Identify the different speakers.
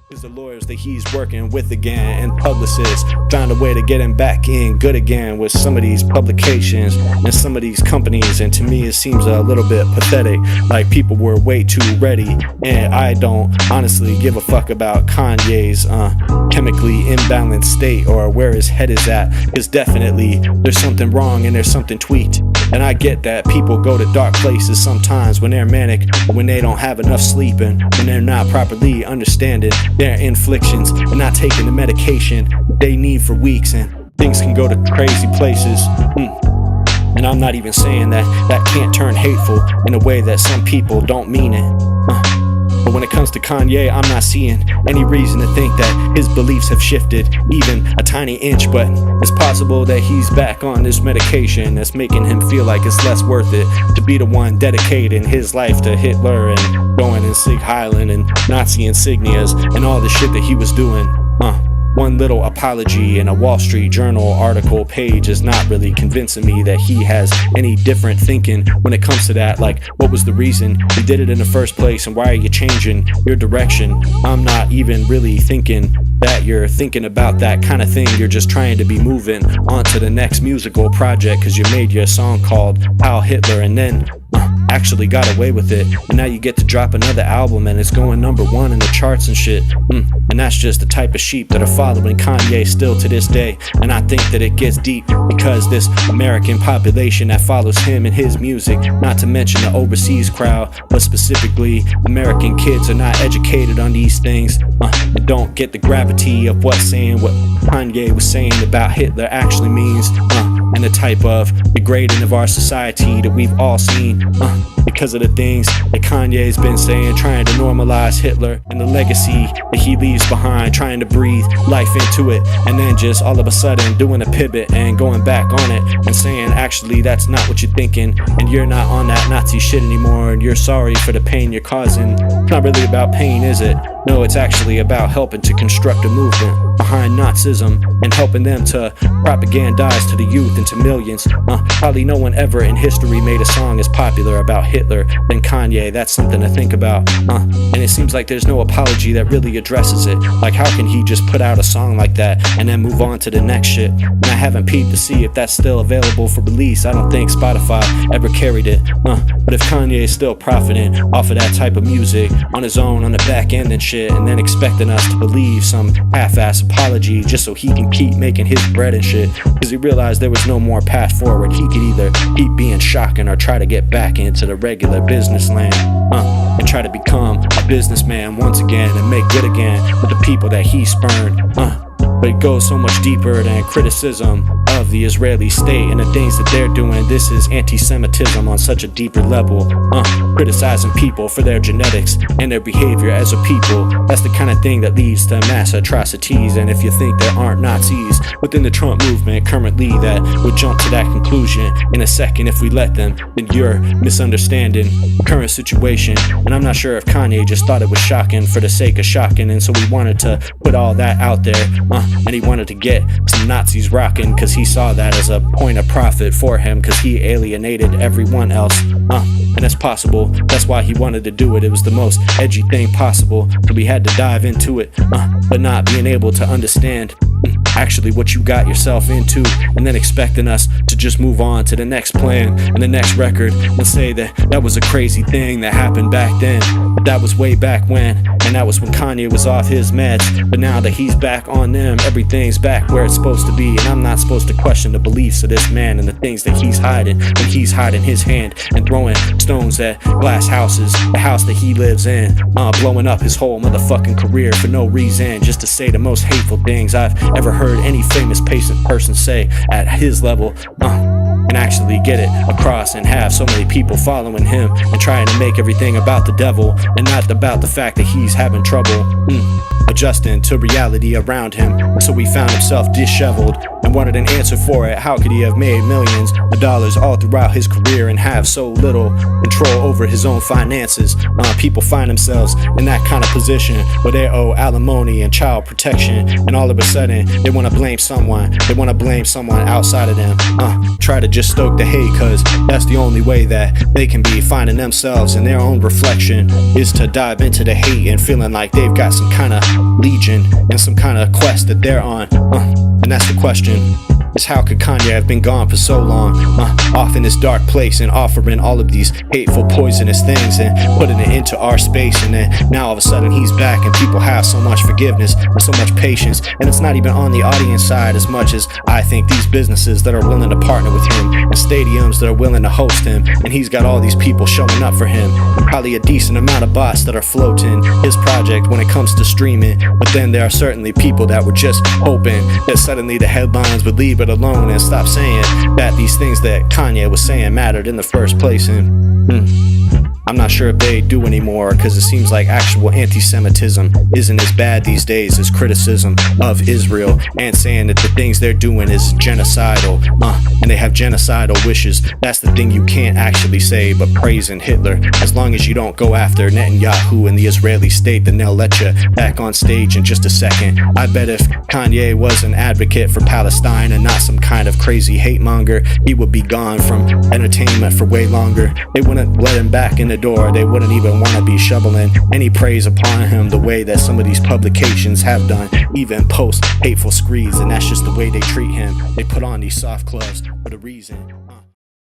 Speaker 1: Cause the lawyers that he's working with again, and publicists found a way to get him back in good again with some of these publications and some of these companies. And to me it seems a little bit pathetic, like people were way too ready. And I don't honestly give a fuck about Kanye's chemically imbalanced state or where his head is at, cause definitely there's something wrong and there's something tweaked. And I get that people go to dark places sometimes when they're manic, or when they don't have enough sleep, and when they're not properly understanding their inflictions and not taking the medication they need for weeks, and things can go to crazy places. And I'm not even saying that can't turn hateful in a way that some people don't mean it. But when it comes to Kanye, I'm not seeing any reason to think that his beliefs have shifted even a tiny inch. But it's possible that he's back on this medication that's making him feel like it's less worth it to be the one dedicating his life to Hitler and going and Sieg Heiland and Nazi insignias and all the shit that he was doing. One little apology in a Wall Street Journal article page is not really convincing me that he has any different thinking when it comes to that. Like, what was the reason you did it in the first place, and why are you changing your direction? I'm not even really thinking that you're thinking about that kind of thing. You're just trying to be moving on to the next musical project because you made your song called Heil Hitler and then actually got away with it, and now you get to drop another album and it's going #1 in the charts and shit. And that's just the type of sheep that are following Kanye still to this day. And I think that it gets deep because this American population that follows him and his music, not to mention the overseas crowd, but specifically American kids, are not educated on these things and don't get the gravity of what Kanye was saying about Hitler actually means, and the type of degrading of our society that we've all seen because of the things that Kanye's been saying, trying to normalize Hitler and the legacy that he leaves behind, trying to breathe life into it, and then just all of a sudden doing a pivot and going back on it and saying, actually, that's not what you're thinking, and you're not on that Nazi shit anymore, and you're sorry for the pain you're causing. It's not really about pain, is it? No, it's actually about helping to construct a movement behind Nazism and helping them to propagandize to the youth and to millions. Probably no one ever in history made a song as popular about Hitler than Kanye. That's something to think about. And it seems like there's no apology that really addresses it. Like, how can he just put out a song like that and then move on to the next shit? And I haven't peeped to see if that's still available for release. I don't think Spotify ever carried it. But if Kanye is still profiting off of that type of music on his own on the back end and shit, and then expecting us to believe some half-ass apology just so he can keep making his bread and shit, because he realized there was no more path forward. He could either keep being shocking or try to get back into the regular business land, and try to become a businessman once again and make good again with the people that he spurned. But it goes so much deeper than criticism of the Israeli state and the things that they're doing. This is anti-Semitism on such a deeper level, criticizing people for their genetics and their behavior as a people. That's the kind of thing that leads to mass atrocities. And if you think there aren't Nazis within the Trump movement currently that would jump to that conclusion in a second if we let them, then you're misunderstanding the current situation. And I'm not sure if Kanye just thought it was shocking for the sake of shocking, and so he wanted to put all that out there, and he wanted to get some Nazis rocking because he saw that as a point of profit for him, because he alienated everyone else. And that's possible. That's why he wanted to do it. It was the most edgy thing possible, so we had to dive into it, but not being able to understand actually what you got yourself into, and then expecting us to just move on to the next plan and the next record and say that that was a crazy thing that happened back then, but that was way back when, and that was when Kanye was off his meds. But now that he's back on them, everything's back where it's supposed to be, and I'm not supposed to question the beliefs of this man and the things that he's hiding when he's hiding his hand and throwing stones at glass houses, the house that he lives in, blowing up his whole motherfucking career for no reason, just to say the most hateful things I've ever heard any famous person say at his level, and actually get it across and have so many people following him and trying to make everything about the devil and not about the fact that he's having trouble adjusting to reality around him. And so he found himself disheveled and wanted an answer for it. How could he have made millions of dollars all throughout his career and have so little control over his own finances? People find themselves in that kind of position where they owe alimony and child protection, and all of a sudden they want to blame someone. They want to blame someone outside of them. Try to just stoke the hate, cause that's the only way that they can be finding themselves in their own reflection, is to dive into the hate and feeling like they've got some kind of legion and some kind of quest that they're on. And that's the question, is how could Kanye have been gone for so long, off in this dark place and offering all of these hateful, poisonous things and putting it into our space, and then now all of a sudden he's back and people have so much forgiveness and so much patience, and it's not even on the audience side as much as I think these businesses that are willing to partner with him and stadiums that are willing to host him, and he's got all these people showing up for him, and probably a decent amount of bots that are floating his project when it comes to streaming. But then there are certainly people that were just hoping that suddenly the headlines would leave it alone and stop saying that these things that Kanye was saying mattered in the first place. And I'm not sure if they do anymore, because it seems like actual anti-Semitism isn't as bad these days as criticism of Israel and saying that the things they're doing is genocidal, and they have genocidal wishes. That's the thing you can't actually say, but praising Hitler, as long as you don't go after Netanyahu and the Israeli state, then they'll let you back on stage in just a second. I bet if Kanye was an advocate for Palestine and not some kind of crazy hate monger, he would be gone from entertainment for way longer. They wouldn't let him back in the door. They wouldn't even want to be shoveling any praise upon him the way that some of these publications have done, even post hateful screeds, and that's just the way they treat him. They put on these soft gloves for the reason